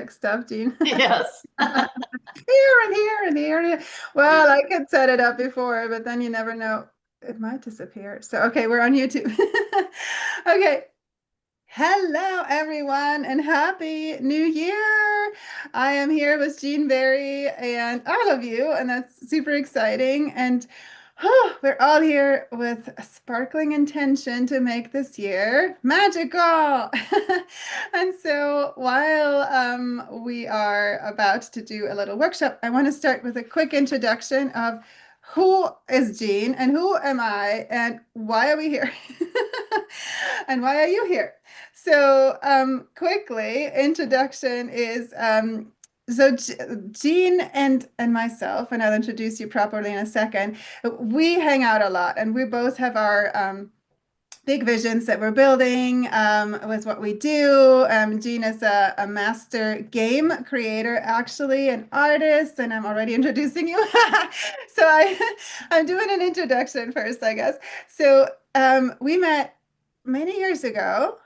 mixed up, Jean. Yes. Here and here and here and here. Well, I could set it up before, but then you never know. It might disappear. So, okay, we're on YouTube. Okay. Hello, everyone, and Happy New Year. I am here with Jean Berry and all of you, and that's super exciting. And we're all here with a sparkling intention to make this year magical. And so while we are about to do a little workshop, I want to start with a quick introduction of who is Jean and who am I and why are we here? And why are you here? So quickly, introduction is so Jean and myself, and I'll introduce you properly in a second. We hang out a lot, and we both have our big visions that we're building with what we do. Jean is a master game creator, actually, an artist, and I'm already introducing you. So I'm doing an introduction first, I guess. So we met many years ago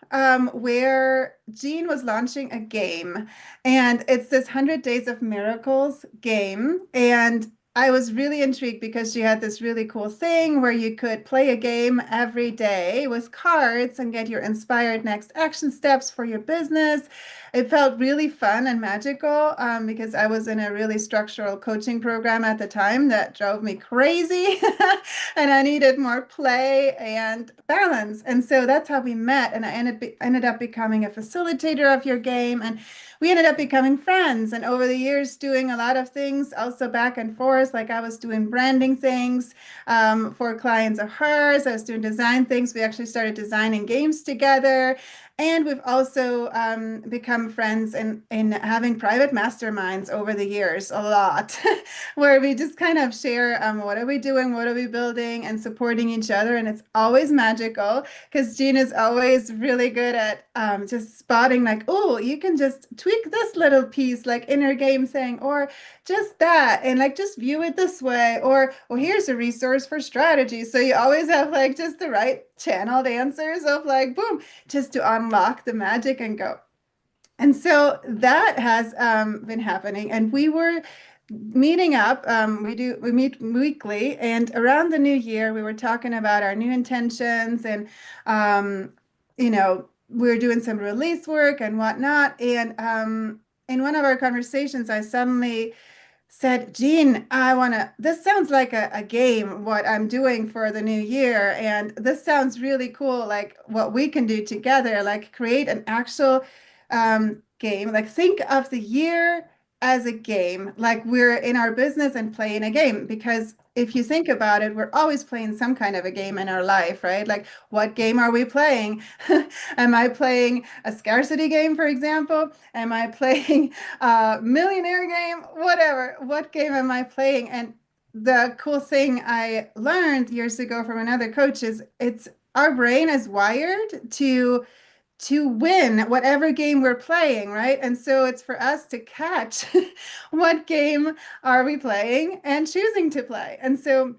where Jean was launching a game, and it's this 100 Days of Miracles game. And I was really intrigued because she had this really cool thing where you could play a game every day with cards and get your inspired next action steps for your business. It felt really fun and magical because I was in a really structural coaching program at the time that drove me crazy and I needed more play and balance. And so that's how we met. And I ended up becoming a facilitator of your game. And we ended up becoming friends. And over the years, doing a lot of things also back and forth. Like I was doing branding things for clients of hers. I was doing design things. We actually started designing games together. And we've also become friends in having private masterminds over the years a lot, where we just kind of share what are we doing, what are we building, and supporting each other. And it's always magical because Jean is always really good at just spotting, like, oh, you can just tweak this little piece, like inner game thing, or just that, and like just view it this way, or here's a resource for strategy. So you always have like just the right channeled answers of like, boom, just to unlock the magic and go. And so that has been happening. And we were meeting up. We meet weekly, and around the new year, we were talking about our new intentions, and you know, we were doing some release work and whatnot. And in one of our conversations, I suddenly said, Jean, this sounds like a game, what I'm doing for the new year. And this sounds really cool, like what we can do together, like create an actual game. Like think of the year as a game, like we're in our business and playing a game. Because if you think about it, we're always playing some kind of a game in our life, right? Like, what game are we playing? Am I playing a scarcity game, for example? Am I playing millionaire game, whatever. What game am I playing? And the cool thing I learned years ago from another coach is it's our brain is wired to win whatever game we're playing, right? And so it's for us to catch what game are we playing and choosing to play. And so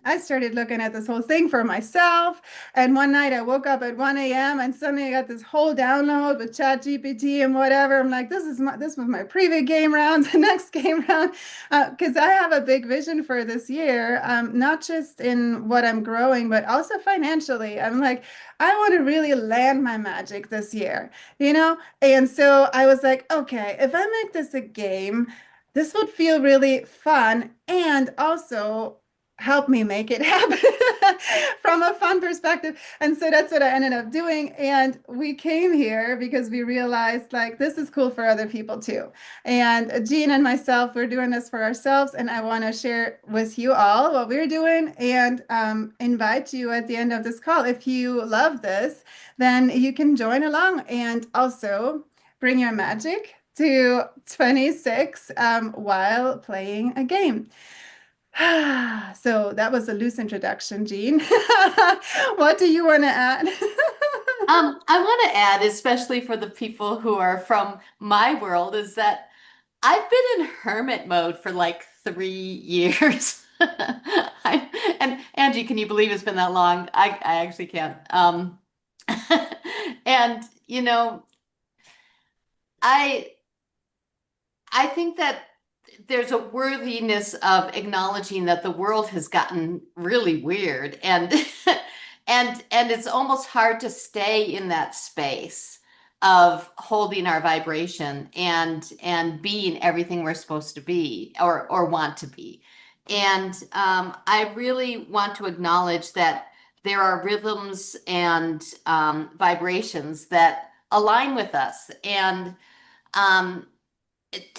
I started looking at this whole thing for myself. And one night I woke up at 1 a.m. and suddenly I got this whole download with Chat GPT and whatever. I'm like, this was my preview game round, the next game round. Because I have a big vision for this year, not just in what I'm growing, but also financially. I'm like, I want to really land my magic this year, you know? And so I was like, okay, if I make this a game, this would feel really fun and also help me make it happen from a fun perspective. And so that's what I ended up doing. And we came here because we realized like this is cool for other people too. And Jean and myself, we're doing this for ourselves. And I want to share with you all what we're doing and invite you at the end of this call. If you love this, then you can join along and also bring your magic to 26 while playing a game. So that was a loose introduction, Jean. What do you want to add? I want to add, especially for the people who are from my world, is that I've been in hermit mode for like 3 years. And Angie, can you believe it's been that long? I actually can't. And I I think that there's a worthiness of acknowledging that the world has gotten really weird and and it's almost hard to stay in that space of holding our vibration and being everything we're supposed to be or want to be. And I really want to acknowledge that there are rhythms and vibrations that align with us. And um,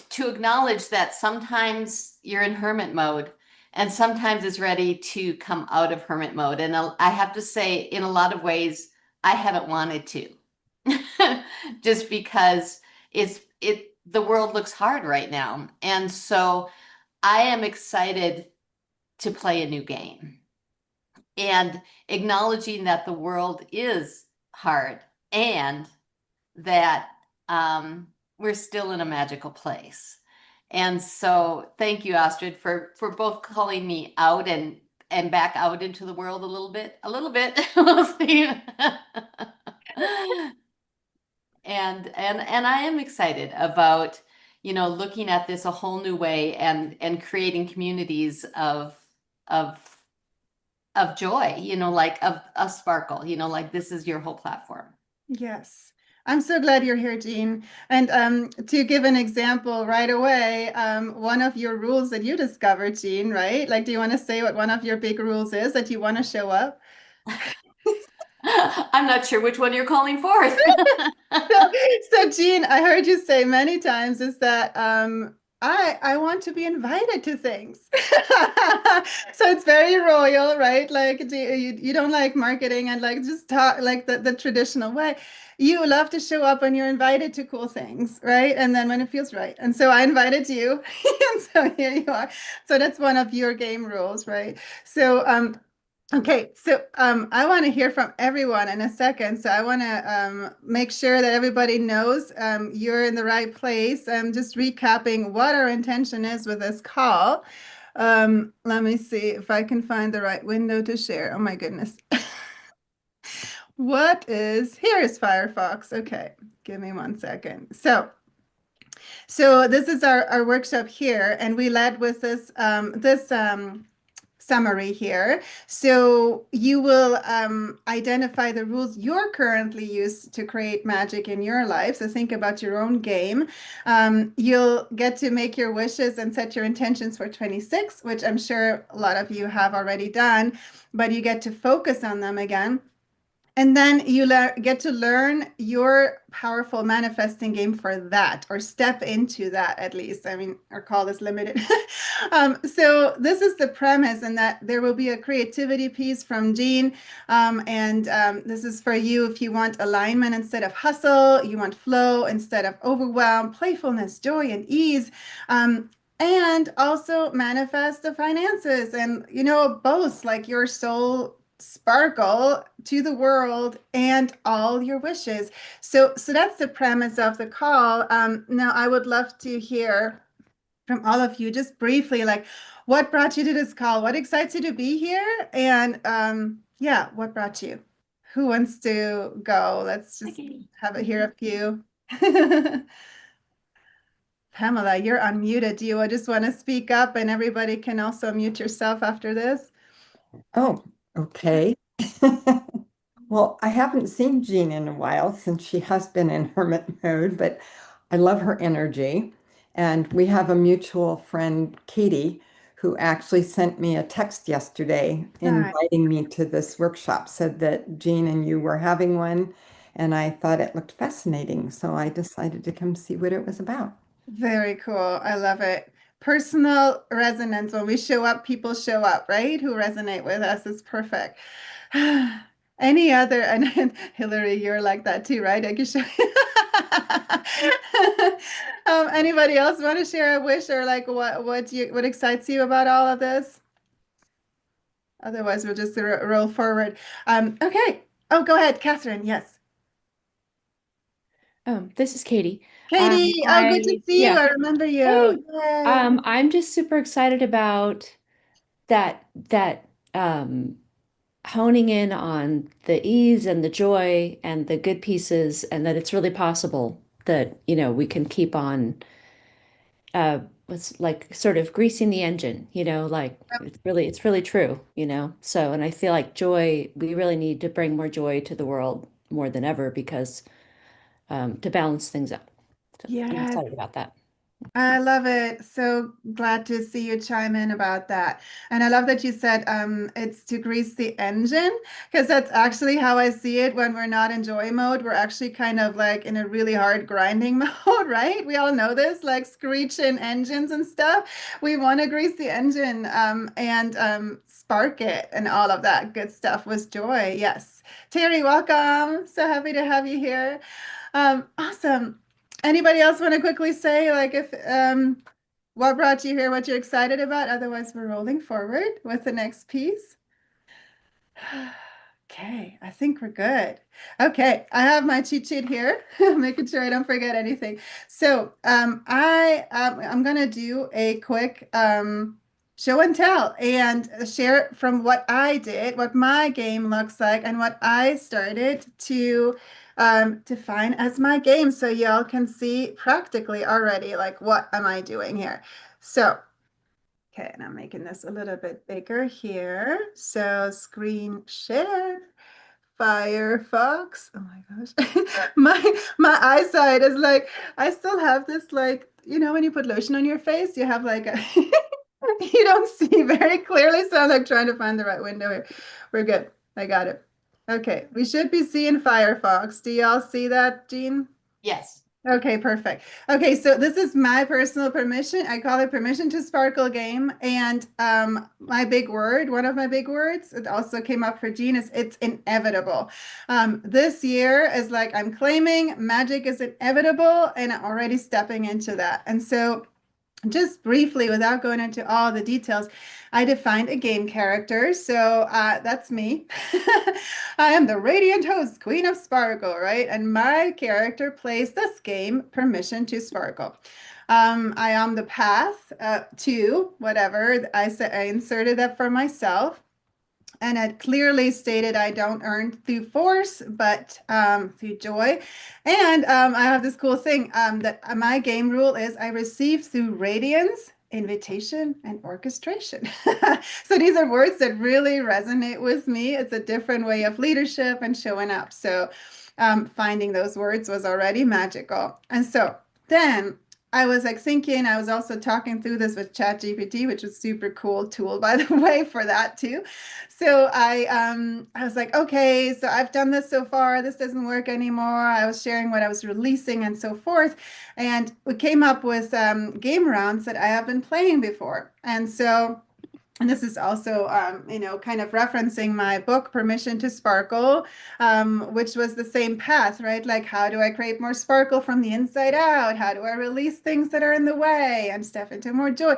to acknowledge that sometimes you're in hermit mode and sometimes it's ready to come out of hermit mode. And I have to say, in a lot of ways, I haven't wanted to, just because the world looks hard right now. And so I am excited to play a new game and acknowledging that the world is hard and that we're still in a magical place. And so thank you, Astrid, for both calling me out and back out into the world a little bit, a little bit. We'll see. And I am excited about, looking at this a whole new way and creating communities of of joy, like of sparkle, like this is your whole platform. Yes. I'm so glad you're here, Jean. And to give an example right away, one of your rules that you discovered, Jean, right? Like, do you want to say what one of your big rules is that you want to show up? I'm not sure which one you're calling forth. So, so Jean, I heard you say many times is that I want to be invited to things. So it's very royal, right? Like you don't like marketing and like just talk like the traditional way. You love to show up when you're invited to cool things, right? And then when it feels right. And so I invited you, and so here you are. So that's one of your game rules, right? So okay, so I want to hear from everyone in a second. So I want to make sure that everybody knows you're in the right place. I'm just recapping what our intention is with this call. Let me see if I can find the right window to share. Oh my goodness. Here is Firefox. Okay, give me one second. So this is our workshop here, and we led with this summary here. So you will identify the rules you're currently used to create magic in your life. So think about your own game. You'll get to make your wishes and set your intentions for 26, which I'm sure a lot of you have already done, but you get to focus on them again. And then you get to learn your powerful manifesting game for that, or step into that at least. I mean, our call is limited. So this is the premise, and that there will be a creativity piece from Jean. And this is for you if you want alignment instead of hustle, you want flow instead of overwhelm, playfulness, joy, and ease. And also manifest the finances and, both like your soul sparkle to the world and all your wishes. So that's the premise of the call. Now I would love to hear from all of you just briefly, like what brought you to this call? What excites you to be here? And yeah, what brought you? Who wants to go? Let's just Okay. have it hear a few. Pamela, you're unmuted. Do you just want to speak up and everybody can also mute yourself after this? Oh, okay. Well, I haven't seen Jean in a while since she has been in hermit mode, but I love her energy. And we have a mutual friend, Katie, who actually sent me a text yesterday Hi. inviting me to this workshop, said that Jean and you were having one, and I thought it looked fascinating. So I decided to come see what it was about. Very cool. I love it. Personal resonance. When we show up, people show up, right? Who resonate with us is perfect. Any other, and Hillary, you're like that too, right? I can show anybody else want to share a wish or like what excites you about all of this? Otherwise, we'll just roll forward. Okay. Oh, go ahead, Catherine. Yes. This is Katie. Katie, oh, good to see you. Yeah. I remember you. Hey, Yay. I'm just super excited about that honing in on the ease and the joy and the good pieces, and that it's really possible that, we can keep on was like sort of greasing the engine, like it's really true, So, and I feel like joy, we really need to bring more joy to the world more than ever because to balance things out. So I'm Yes. excited about that. I love it. So glad to see you chime in about that. And I love that you said it's to grease the engine, because that's actually how I see it when we're not in joy mode. We're actually kind of like in a really hard grinding mode, right? We all know this, like screeching engines and stuff. We want to grease the engine and spark it and all of that good stuff with joy. Yes. Terry, welcome. So happy to have you here. Awesome. Anybody else want to quickly say, like, if what brought you here, what you're excited about? Otherwise, we're rolling forward with the next piece. Okay, I think we're good. Okay, I have my cheat sheet here, making sure I don't forget anything. So I'm gonna do a quick show and tell and share from what I did, what my game looks like, and what I started to define as my game, so y'all can see practically already, like, what am I doing here? So. Okay, and I'm making this a little bit bigger here. So screen share, Firefox. Oh my gosh. My eyesight is like, I still have this, like, when you put lotion on your face, you have like a you don't see very clearly. So I'm like trying to find the right window here. We're good. I got it. Okay, we should be seeing Firefox. Do y'all see that, Jean? Yes. Okay, perfect. Okay, so this is my personal permission. I call it permission to sparkle game. And my big word, one of my big words, it also came up for Jean, is it's inevitable. This year is like I'm claiming magic is inevitable and I'm already stepping into that. And so just briefly, without going into all the details, I defined a game character. So that's me. I am the radiant host, Queen of Sparkle, right? And my character plays this game, Permission to Sparkle. I am the path to whatever I said. I inserted that for myself. And it clearly stated I don't earn through force, but through joy. And I have this cool thing that my game rule is I receive through radiance, invitation, and orchestration. So these are words that really resonate with me. It's a different way of leadership and showing up. So finding those words was already magical. And so then I was like thinking, I was also talking through this with ChatGPT, which was super cool tool, by the way, for that too. So I was like, okay, so I've done this so far. This doesn't work anymore. I was sharing what I was releasing and so forth. And we came up with game rounds that I have been playing before. And so, and this is also, kind of referencing my book, Permission to Sparkle, which was the same path, right? Like, how do I create more sparkle from the inside out? How do I release things that are in the way and step into more joy?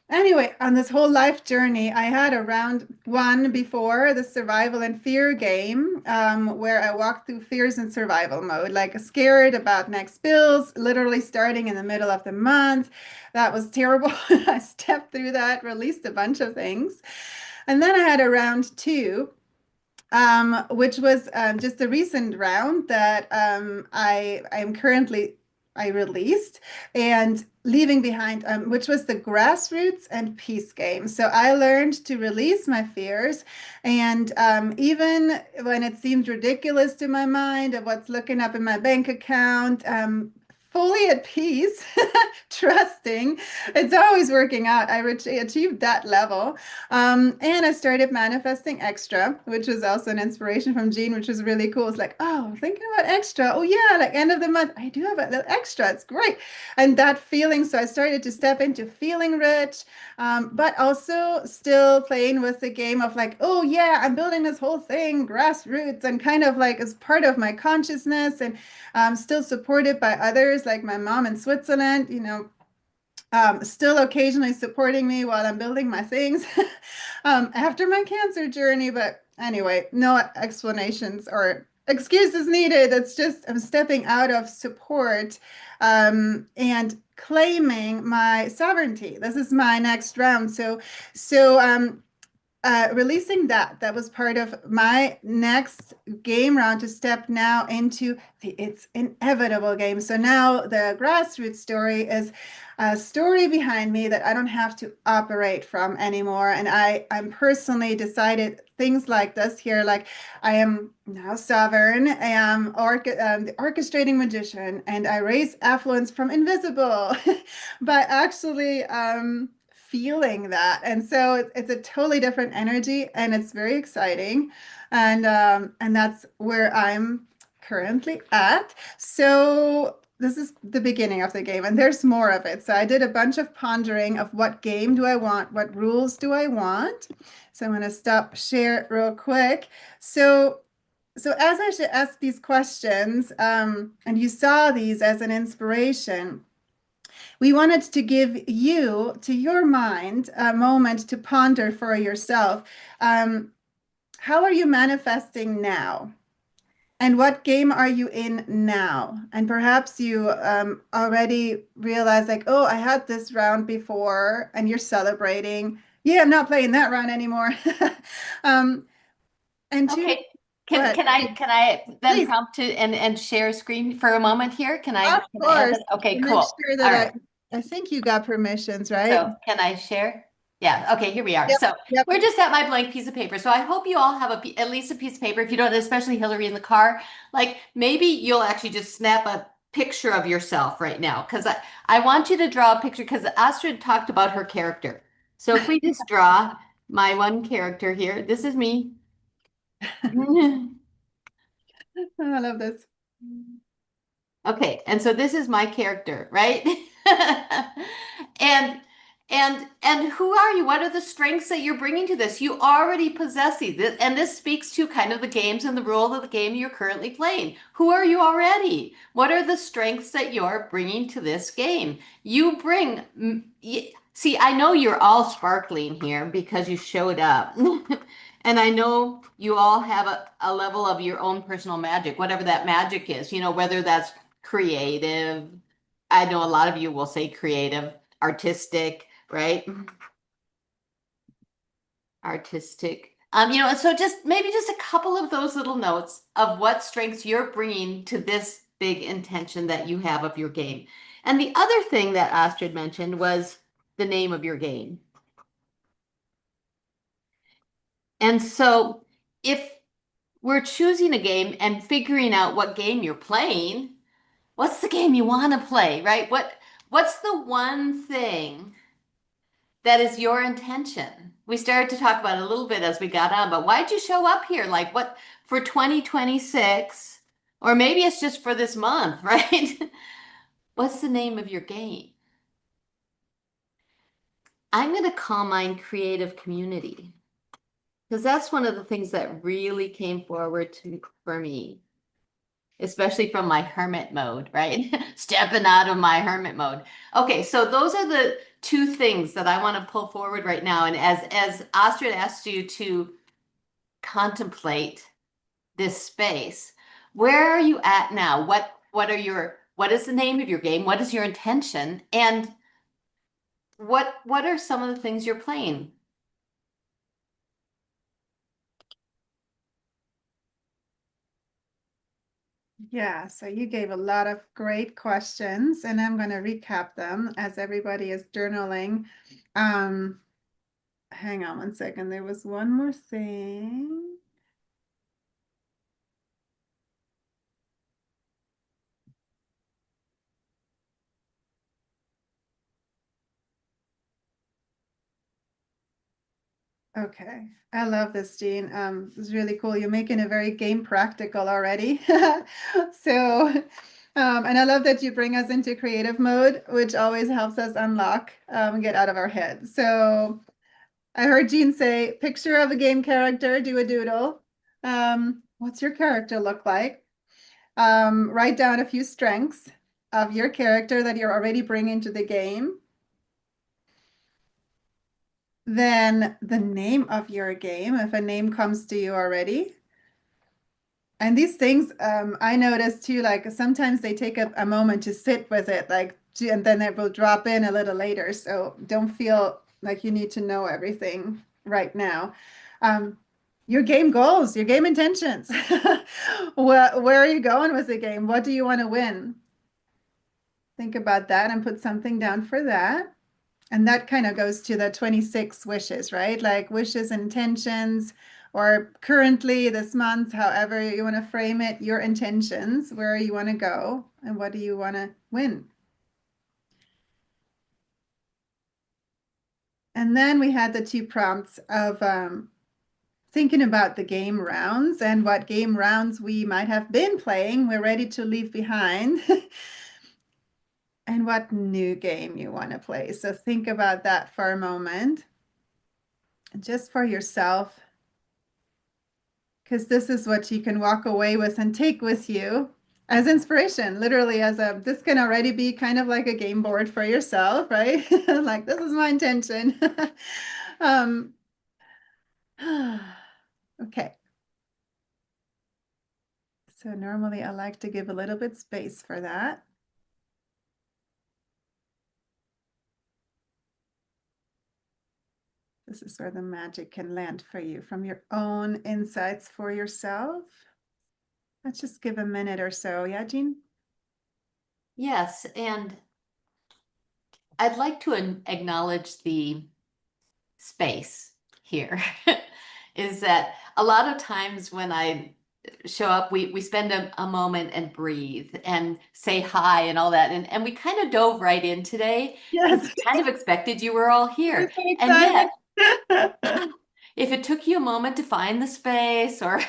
Anyway, on this whole life journey, I had a round one before, the survival and fear game, where I walked through fears and survival mode, like scared about next bills, literally starting in the middle of the month. That was terrible. I stepped through that, released a bunch of things. And then I had a round two, which was just a recent round that I released and leaving behind, which was the grassroots and peace game. So I learned to release my fears, and even when it seemed ridiculous to my mind of what's looking up in my bank account, fully at peace, trusting it's always working out. I achieved that level. And I started manifesting extra, which was also an inspiration from Jean, which was really cool. It's like, oh, thinking about extra. Oh, yeah, like end of the month, I do have a little extra. It's great. And that feeling. So I started to step into feeling rich, but also still playing with the game of like, oh, yeah, I'm building this whole thing, grassroots, and kind of like as part of my consciousness, and still supported by others like my mom in Switzerland, still occasionally supporting me while I'm building my things after my cancer journey. But anyway, no explanations or excuses needed. It's just I'm stepping out of support and claiming my sovereignty. This is my next round. So releasing that was part of my next game round to step now into the It's Inevitable game. So now the grassroots story is a story behind me that I don't have to operate from anymore. And I'm personally decided things like this here, like I am now sovereign, I am the orchestrating magician, and I raise affluence from invisible by actually feeling that. And so it's a totally different energy, and it's very exciting. And that's where I'm currently at. So this is the beginning of the game, and there's more of it. So I did a bunch of pondering of what game do I want, what rules do I want. So I'm going to stop share real quick. So as I should ask these questions, and you saw these as an inspiration, we wanted to give you, to your mind, a moment to ponder for yourself. How are you manifesting now? And what game are you in now? And perhaps you already realize, like, oh, I had this round before, and you're celebrating. Yeah, I'm not playing that round anymore. um, and two, Okay. go Can ahead. can I then Please. prompt to and share screen for a moment here? Can I Of can I add course. that? Okay, Make cool. sure All that right. I think you got permissions, right? So can I share? Yeah. Okay, here we are. Yep. So Yep. we're just at my blank piece of paper. So I hope you all have at least a piece of paper. If you don't, especially Hillary in the car, like maybe you'll actually just snap a picture of yourself right now. Because I want you to draw a picture because Astrid talked about her character. So if we just draw my one character here, this is me. I love this. Okay, and so this is my character, right? And and who are you? What are the strengths that you're bringing to this? You already possess these, and this speaks to kind of the games and the role of the game you're currently playing. Who are you already? What are the strengths that you're bringing to this game? You bring, see, I know you're all sparkling here because you showed up. And I know you all have a level of your own personal magic, whatever that magic is, whether that's creative. I know a lot of you will say creative, artistic, right? Artistic. So maybe just a couple of those little notes of what strengths you're bringing to this big intention that you have of your game. And the other thing that Astrid mentioned was the name of your game. And so if we're choosing a game and figuring out what game you're playing, what's the game you want to play, right? What's the one thing that is your intention? We started to talk about it a little bit as we got on, but why'd you show up here? Like what for 2026? Or maybe it's just for this month, right? What's the name of your game? I'm going to call mine Creative Community because that's one of the things that really came forward for me, especially from my hermit mode, right? Stepping out of my hermit mode. Okay, so those are the two things that I want to pull forward right now. And as Astrid asked you to contemplate this space, where are you at now? What is the name of your game? What is your intention? And what are some of the things you're playing? Yeah, so you gave a lot of great questions, and I'm going to recap them as everybody is journaling. Hang on one second. There was one more thing. Okay, I love this, Jean. It's really cool. You're making it very game practical already. So, and I love that you bring us into creative mode, which always helps us unlock, get out of our head. So I heard Jean say, picture of a game character, do a doodle. What's your character look like? Write down a few strengths of your character that you're already bringing to the game. Then the name of your game, if a name comes to you already. And these things, I notice too, like sometimes they take a moment to sit with it, like, and then it will drop in a little later. So don't feel like you need to know everything right now. Your game goals, your game intentions. Where are you going with the game? What do you want to win? Think about that and put something down for that. And that kind of goes to the 26 wishes, right? Like wishes, intentions, or currently this month, however you want to frame it, your intentions, where you want to go, and what do you want to win? And then we had the 2 prompts of thinking about the game rounds and what game rounds we might have been playing, we're ready to leave behind, and what new game you want to play. So think about that for a moment, just for yourself, because this is what you can walk away with and take with you as inspiration, literally this can already be kind of like a game board for yourself, right? Like, this is my intention. um, okay. So normally I like to give a little bit space for that. This is where the magic can land for you from your own insights for yourself. Let's just give a minute or so. Yeah, Jean? Yes, and I'd like to acknowledge the space here. Is that a lot of times when I show up, we spend a moment and breathe and say hi and all that. And we kind of dove right in today because Yes. we kind of expected you were all We're here. so And excited. yet, if it took you a moment to find the space or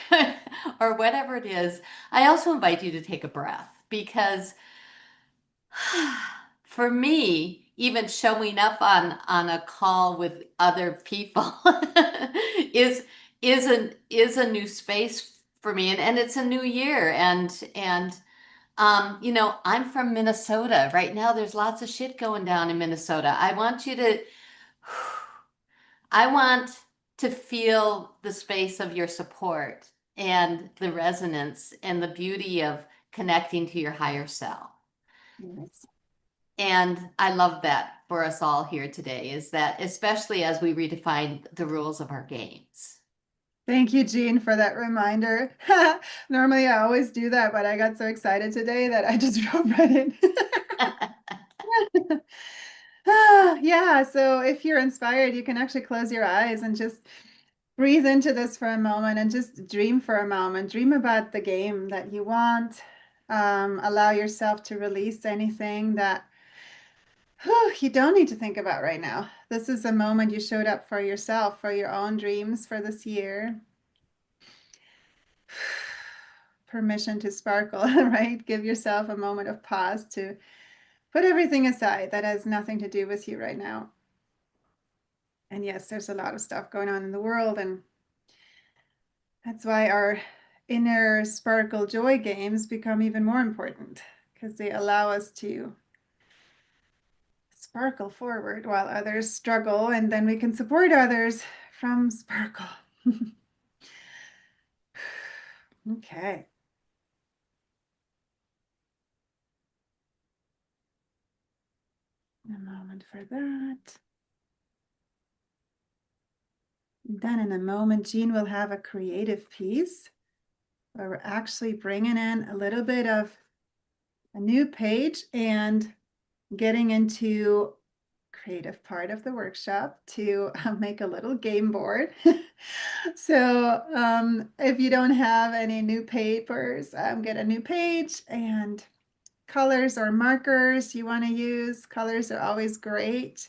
or whatever it is, I also invite you to take a breath because for me, even showing up on a call with other people is is a new space for me, and it's a new year, and you know, I'm from Minnesota right now. There's lots of shit going down in Minnesota. I want to feel the space of your support and the resonance and the beauty of connecting to your higher self. Yes. And I love that for us all here today, is that especially as we redefine the rules of our games. Thank you, Jean, for that reminder. Normally I always do that, but I got so excited today that I just drove right in. Yeah, so if you're inspired, you can actually close your eyes and just breathe into this for a moment and just dream for a moment. Dream about the game that you want. Allow yourself to release anything that you don't need to think about right now. This is a moment you showed up for yourself, for your own dreams for this year. Permission to sparkle, right? Give yourself a moment of pause to put everything aside that has nothing to do with you right now. And yes, there's a lot of stuff going on in the world, and that's why our inner sparkle joy games become even more important, because they allow us to sparkle forward while others struggle, and then we can support others from sparkle. Okay. A moment for that. Then in a moment, Jean will have a creative piece where we're actually bringing in a little bit of a new page and getting into creative part of the workshop to make a little game board. So if you don't have any new papers, get a new page, and colors or markers you want to use. Colors are always great.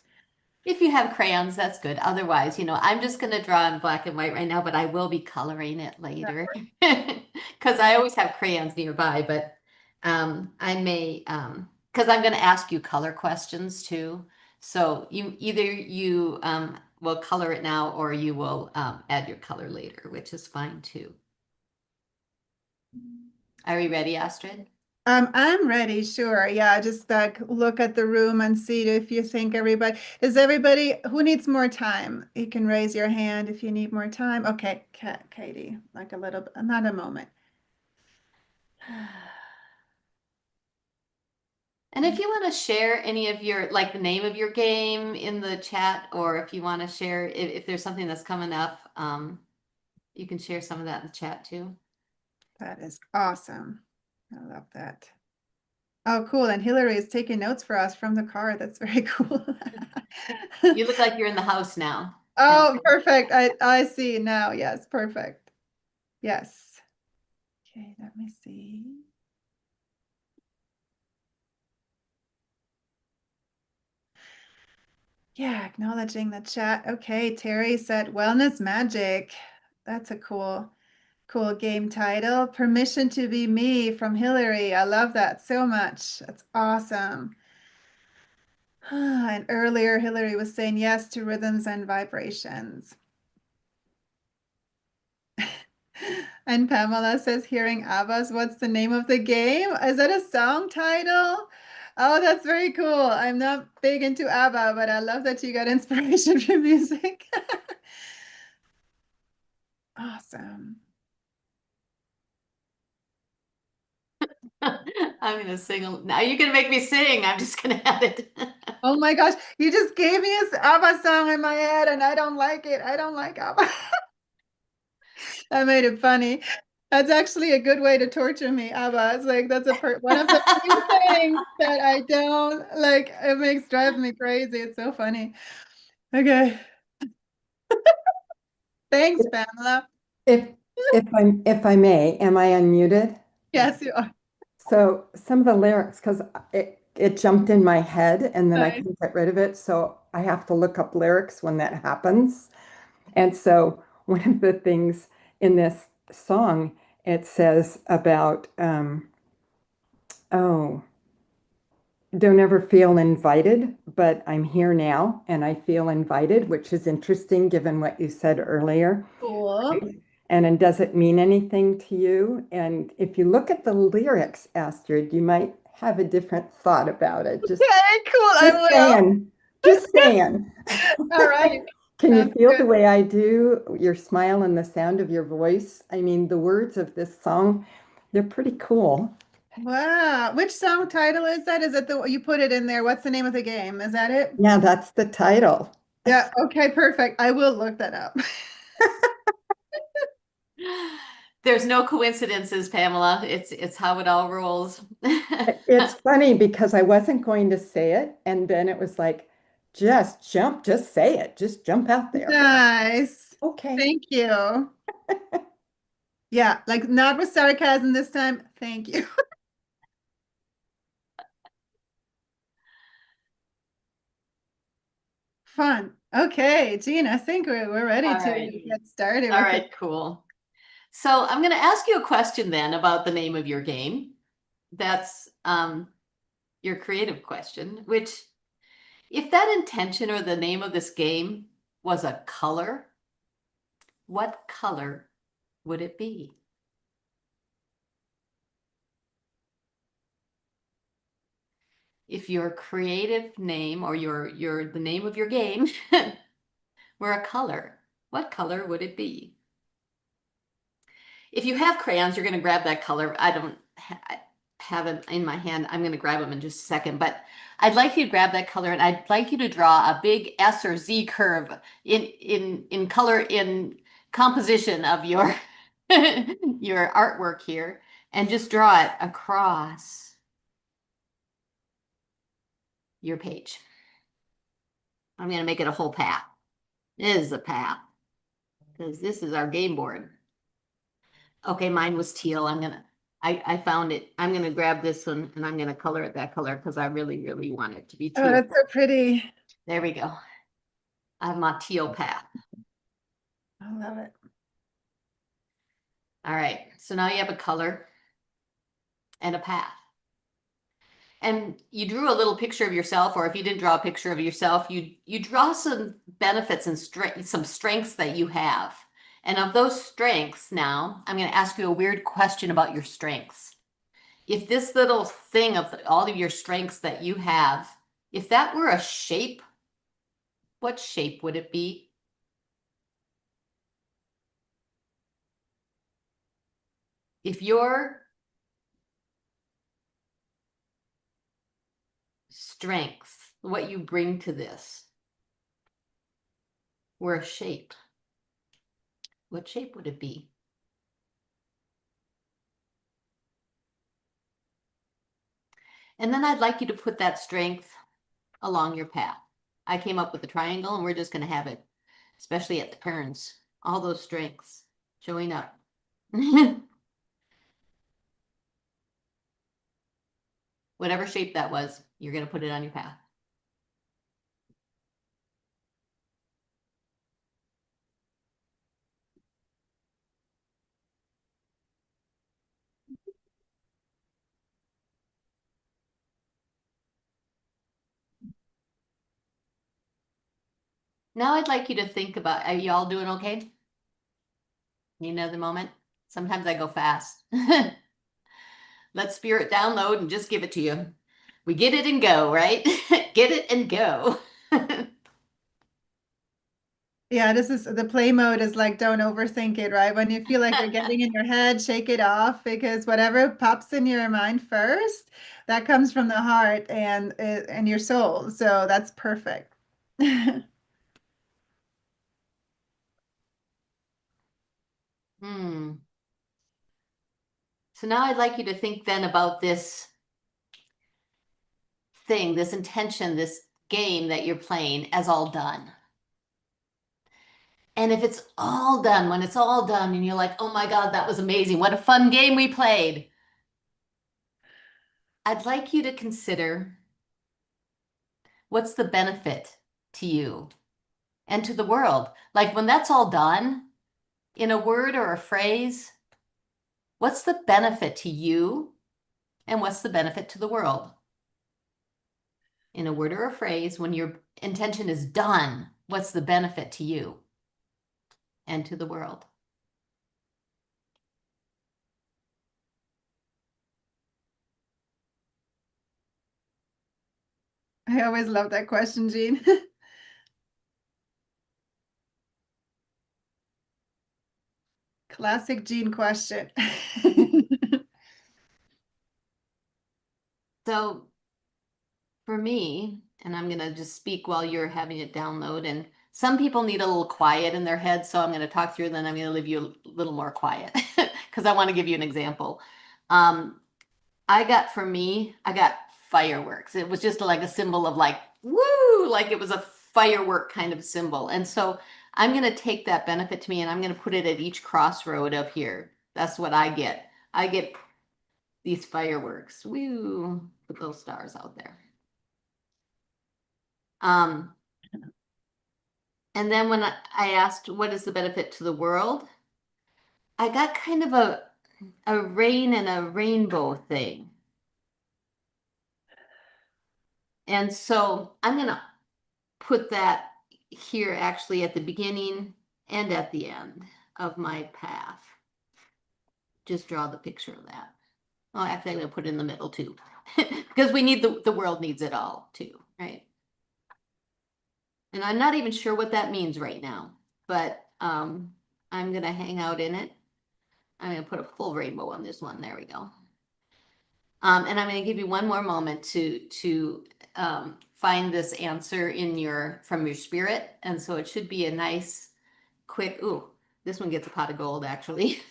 If you have crayons, that's good. Otherwise, you know, I'm just going to draw in black and white right now, but I will be coloring it later because I always have crayons nearby. But I may, because I'm going to ask you color questions too. So you will color it now, or you will add your color later, which is fine too. Are you ready, Astrid? I'm ready, sure. Yeah, just look at the room and see if you think everybody who needs more time? You can raise your hand if you need more time. Okay, Katie, like a little, not a moment. And if you want to share any of your, like the name of your game in the chat, or if you want to share if there's something that's coming up, You can share some of that in the chat too. That is awesome. I love that. Oh, cool. And Hillary is taking notes for us from the car. That's very cool. You look like you're in the house now. Oh, perfect. I see now. Yes, perfect. Yes. Okay, let me see. Yeah, acknowledging the chat. Okay, Terry said wellness magic. That's a cool game title. Permission to be me from Hillary. I love that so much. That's awesome. And earlier, Hillary was saying yes to rhythms and vibrations. And Pamela says, hearing ABBA's, what's the name of the game? Is that a song title? Oh, that's very cool. I'm not big into ABBA, but I love that you got inspiration from music. Awesome. I'm gonna sing. Now you're gonna make me sing. I'm just gonna add it. Oh my gosh, you just gave me an ABBA song in my head and I don't like it. I don't like ABBA. I made it funny. That's actually a good way to torture me, ABBA. It's like that's one of the few things that I don't like. It drives me crazy. It's so funny. Okay. Thanks, Pamela. If if I may, am I unmuted? Yes, you are. So some of the lyrics, because it jumped in my head and then I Nice. couldn't get rid of it. So I have to look up lyrics when that happens. And so one of the things in this song, it says about, oh, don't ever feel invited, but I'm here now and I feel invited, which is interesting given what you said earlier. Cool. And it doesn't mean anything to you. And if you look at the lyrics, Astrid, you might have a different thought about it. Okay, cool. I Just will. saying, just saying. All right. Can you Sounds feel the good. way I do, your smile and the sound of your voice? I mean, the words of this song, they're pretty cool. Wow. Which song title is that? Is it you put it in there? What's the name of the game? Is that it? Yeah, that's the title. Yeah. Okay, perfect. I will look that up. There's no coincidences, Pamela. It's how it all rolls. It's funny because I wasn't going to say it, and then it was like, just jump, just say it, just jump out there. Nice. Okay. Thank you. Yeah, like not with sarcasm this time. Thank you. Fun. Okay, Jean, I think we're ready All to right. get started All with it. right, cool. So I'm going to ask you a question then about the name of your game. That's your creative question, which if that intention or the name of this game was a color, what color would it be? If your creative name or the name of your game were a color, what color would it be? If you have crayons, you're going to grab that color. I don't have them in my hand. I'm going to grab them in just a second, but I'd like you to grab that color and I'd like you to draw a big S or Z curve in color, in composition of your your artwork here, and just draw it across your page. I'm going to make it a whole path. It is a path because this is our game board. Okay, mine was teal. I found it. I'm gonna grab this one and I'm gonna color it that color because I really, really want it to be Oh, teal. that's so pretty. There we go. I have my teal path. I love it. All right, so now you have a color and a path. And you drew a little picture of yourself, or if you didn't draw a picture of yourself, you draw some benefits and some strengths that you have. And of those strengths now, I'm going to ask you a weird question about your strengths. If this little thing of all of your strengths that you have, if that were a shape, what shape would it be? If your strengths, what you bring to this, were a shape, What shape would it be? And then I'd like you to put that strength along your path. I came up with a triangle and we're just going to have it, especially at the turns, all those strengths showing up. Whatever shape that was, you're going to put it on your path. Now I'd like you to think about, are you all doing okay? Need another moment? Sometimes I go fast. Let spirit download and just give it to you. We get it and go, right? Get it and go. Yeah, this is the play mode is like don't overthink it, right? When you feel like you're getting in your head, shake it off because whatever pops in your mind first, that comes from the heart and your soul. So that's perfect. So now I'd like you to think then about this thing, this intention, this game that you're playing as all done. And if it's all done, when it's all done and you're like, oh my God, that was amazing. What a fun game we played. I'd like you to consider what's the benefit to you and to the world. Like when that's all done, in a word or a phrase, what's the benefit to you and what's the benefit to the world? In a word or a phrase, when your intention is done, what's the benefit to you and to the world? I always love that question, Jean. Classic Jean question. So for me, and I'm going to just speak while you're having it download, and some people need a little quiet in their head, so I'm going to talk through, then I'm going to leave you a little more quiet because I want to give you an example. For me, I got fireworks. It was just like a symbol of like, woo, like it was a firework kind of symbol. And so I'm going to take that benefit to me and I'm going to put it at each crossroad of here. That's what I get. I get these fireworks. Woo, put those stars out there. And then when I asked, what is the benefit to the world? I got kind of a rain and a rainbow thing. And so I'm going to put that here actually at the beginning and at the end of my path. Just draw the picture of that. Oh, actually, I'm going to put it in the middle too, because we need the world needs it all too, right? And I'm not even sure what that means right now, but I'm going to hang out in it. I'm going to put a full rainbow on this one. There we go. And I'm going to give you one more moment to find this answer from your spirit. And so it should be a nice, quick, ooh, this one gets a pot of gold actually.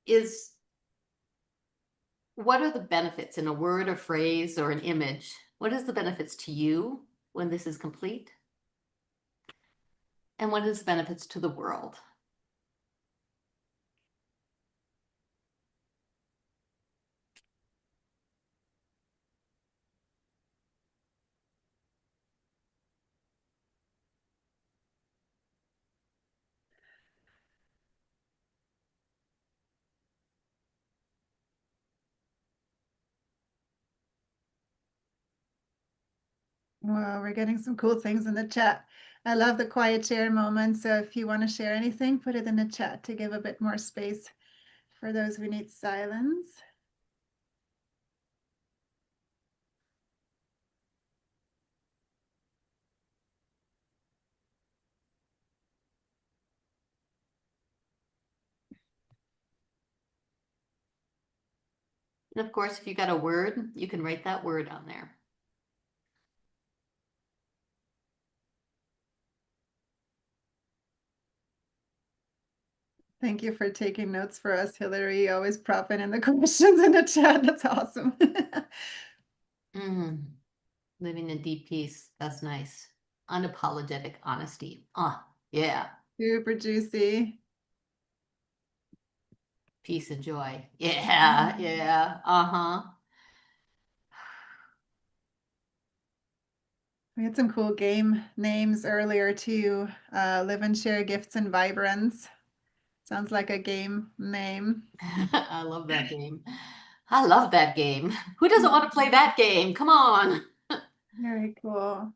Is what are the benefits in a word or phrase or an image? What is the benefits to you when this is complete? And what is the benefits to the world? Wow, we're getting some cool things in the chat. I love the quiet share moment. So if you want to share anything, put it in the chat to give a bit more space for those who need silence. And of course, if you got a word, you can write that word on there. Thank you for taking notes for us, Hillary. Always propping in the questions in the chat. That's awesome. Living in deep peace. That's nice. Unapologetic honesty. Yeah. Super juicy. Peace and joy. Yeah, yeah. We had some cool game names earlier too. Live and share gifts and vibrance. Sounds like a game name. I love that game. I love that game. Who doesn't want to play that game? Come on. Very cool.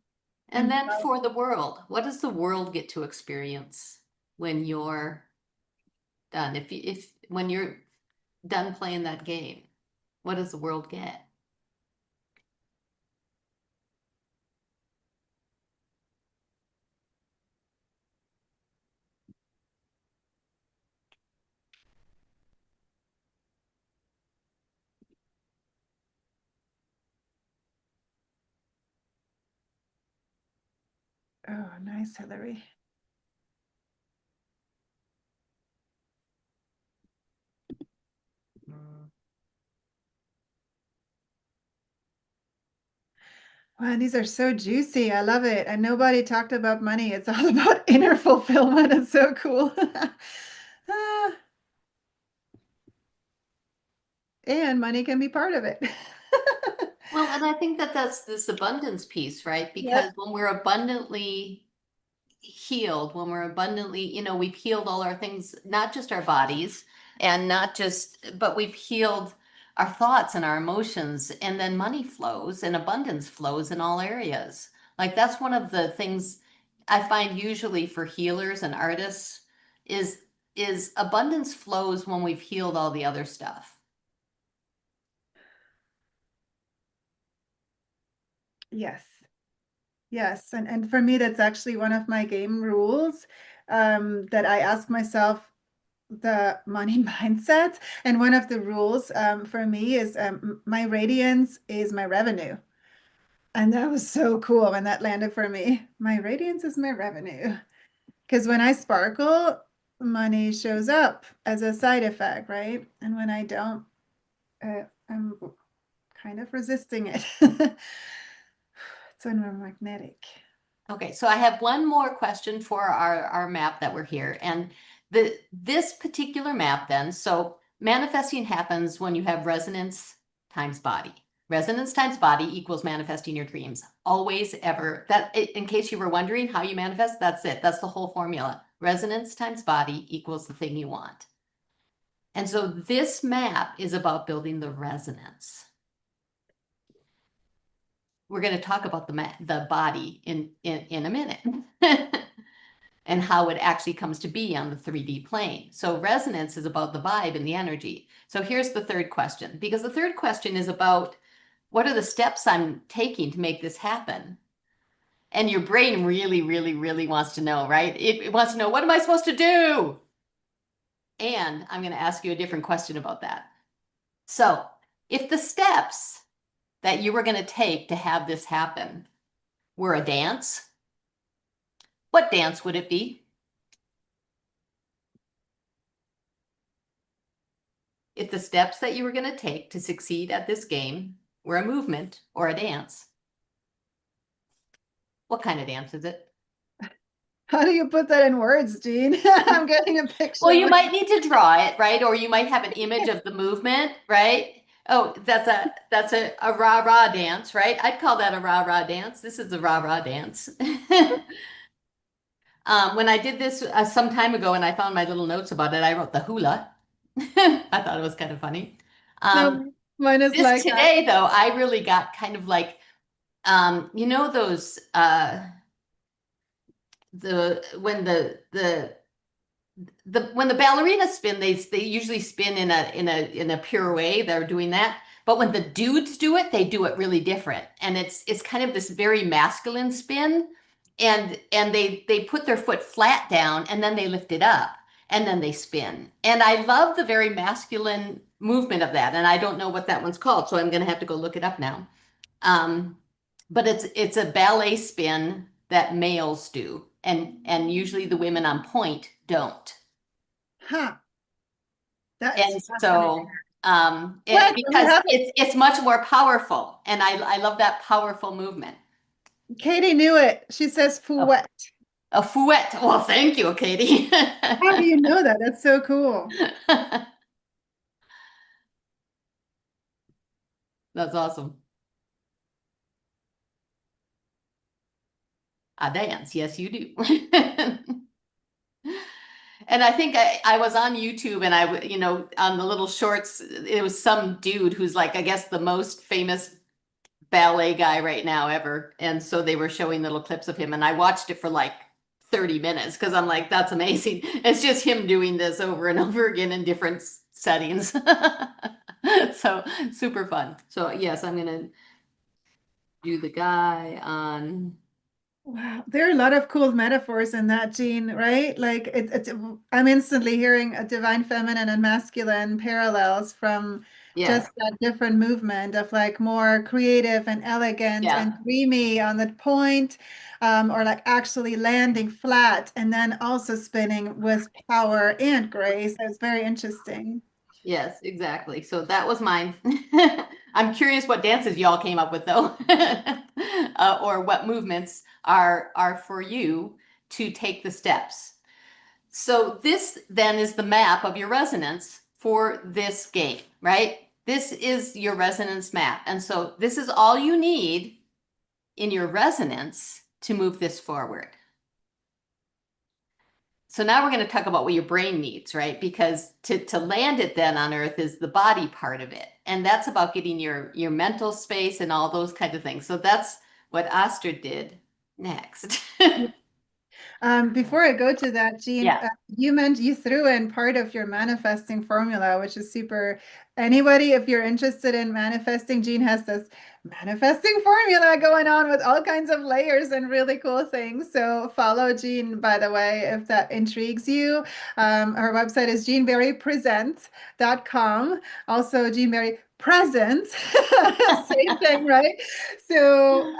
And then for the world, what does the world get to experience when you're done? If when you're done playing that game, what does the world get? Oh, nice, Hillary. Wow, these are so juicy. I love it. And nobody talked about money. It's all about inner fulfillment. It's so cool. And money can be part of it. Well, and I think that that's this abundance piece, right? Because when we're abundantly healed, when we're abundantly, we've healed all our things, not just our bodies and not just, but we've healed our thoughts and our emotions, and then money flows and abundance flows in all areas. Like that's one of the things I find usually for healers and artists is abundance flows when we've healed all the other stuff. Yes. Yes. And for me, that's actually one of my game rules, that I ask myself the money mindset. And one of the rules for me is my radiance is my revenue. And that was so cool when that landed for me. My radiance is my revenue. Because when I sparkle, money shows up as a side effect, right? And when I don't, I'm kind of resisting it. It's when we're magnetic. Okay, so I have one more question for our map that we're here. And this particular map then, so manifesting happens when you have resonance times body. Resonance times body equals manifesting your dreams. Always, ever. That, in case you were wondering how you manifest, that's it. That's the whole formula. Resonance times body equals the thing you want. And so this map is about building the resonance. We're going to talk about the body in a minute and how it actually comes to be on the 3D plane. So resonance is about the vibe and the energy. So here's the third question, because the third question is about what are the steps I'm taking to make this happen? And your brain really, really, really wants to know, right? It wants to know, what am I supposed to do? And I'm going to ask you a different question about that. So if the steps that you were going to take to have this happen were a dance, what dance would it be? If the steps that you were going to take to succeed at this game were a movement or a dance, what kind of dance is it? How do you put that in words, Jean? I'm getting a picture. Well, you might need to draw it, right? Or you might have an image of the movement, right? Oh, that's a rah-rah dance, right? I'd call that a rah-rah dance. This is a rah-rah dance. When I did this some time ago and I found my little notes about it, I wrote the hula. I thought it was kind of funny. No, mine is This like today, though, I really got kind of like, those when when the ballerinas spin, they usually spin in a pure way. They're doing that. But when the dudes do it, they do it really different. And it's kind of this very masculine spin. And they put their foot flat down and then they lift it up and then they spin. And I love the very masculine movement of that. And I don't know what that one's called, so I'm going to have to go look it up now. But it's a ballet spin that males do, and usually the women on point don't. Huh. That is And fascinating. so What? We because have it. it's much more powerful, and I love that powerful movement. Katie knew it. She says Oh, fouette. a fouette. Well, thank you, Katie. How do you know that? That's so cool. That's awesome. I dance. Yes, you do. And I think I was on YouTube and on the little shorts, it was some dude who's like, I guess the most famous ballet guy right now ever. And so they were showing little clips of him and I watched it for like 30 minutes because I'm like, that's amazing. It's just him doing this over and over again in different settings. So super fun. So yes, I'm gonna do the guy on. Wow, there are a lot of cool metaphors in that, Jean, right? Like I'm instantly hearing a divine feminine and masculine parallels from Yes. just that different movement of like more creative and elegant Yeah. and dreamy on the point, or like actually landing flat and then also spinning with power and grace. It's very interesting. Yes, exactly. So that was mine. I'm curious what dances y'all came up with though, or what movements are for you to take the steps. So this then is the map of your resonance for this game, right? This is your resonance map. And so this is all you need in your resonance to move this forward. So now we're going to talk about what your brain needs, right? Because to land it then on Earth is the body part of it. And that's about getting your mental space and all those kinds of things. So that's what Astrid did next. Before I go to that, Jean, Yeah. you threw in part of your manifesting formula, which is super. Anybody, if you're interested in manifesting, Jean has this manifesting formula going on with all kinds of layers and really cool things. So follow Jean, by the way, if that intrigues you. Her website is jeanberrypresents.com. Also, Jean Berry Presents, same thing, right? So,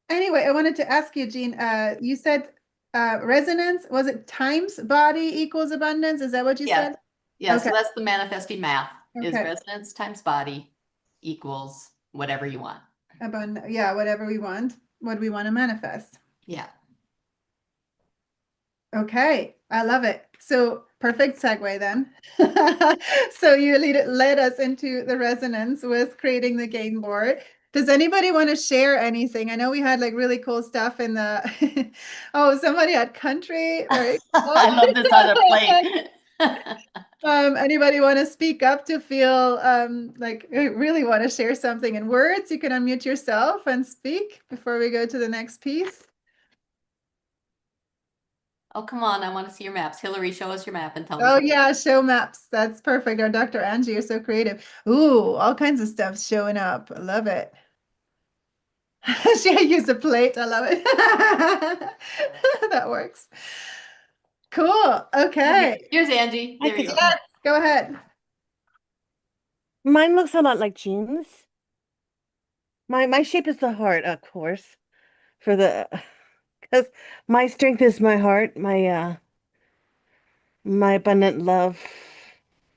anyway, I wanted to ask you, Jean, you said resonance, was it times body equals abundance? Is that what you Yeah. said? Yeah. Okay. So that's the manifesting math is Okay. resonance times body equals whatever you want. Abundant. Yeah, whatever we want. What do we want to manifest? Yeah. Okay. I love it. So perfect segue then. So you led us into the resonance with creating the game board. Does anybody want to share anything? I know we had like really cool stuff in the oh, somebody had country. Very cool. I love this on a plate. Anybody want to speak up to feel like really want to share something in words? You can unmute yourself and speak before we go to the next piece. Oh, come on. I want to see your maps. Hillary, show us your map and tell us. Oh yeah, show maps. That's perfect. Our Dr. Angie, you're so creative. Ooh, all kinds of stuff showing up. I love it. She used a plate. I love it. That works. Cool. Okay. Here's Angie. I There you could, go. Yes, go ahead. mine looks a lot like Jean's. My shape is the heart, of course, for the because my strength is my heart, my abundant love,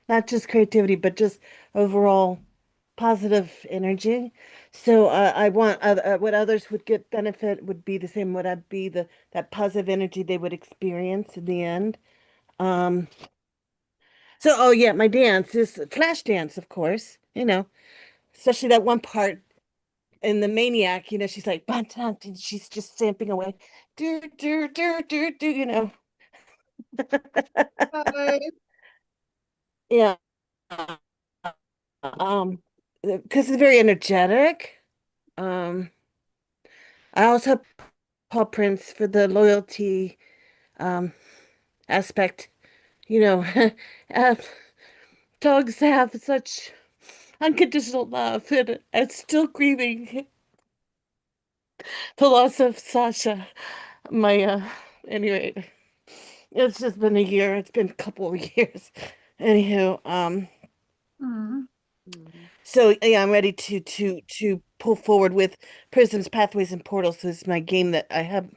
not just creativity, but just overall positive energy. So I want what others would get benefit would be the same. Would I be that positive energy they would experience in the end? Um, so oh yeah, my dance is flash dance, of course. Especially that one part in the Maniac. She's like, and she's just stamping away, do do do do do. Bye. Yeah. Because it's very energetic. Um, I also have paw prints for the loyalty um aspect. You know, uh, dogs have such unconditional love, and I'm still grieving the loss of Sasha. My anyway, it's just been a year. It's been a couple of years. Anywho, Hmm. so yeah, I'm ready to pull forward with Prisms, Pathways, and Portals. This is my game that I have.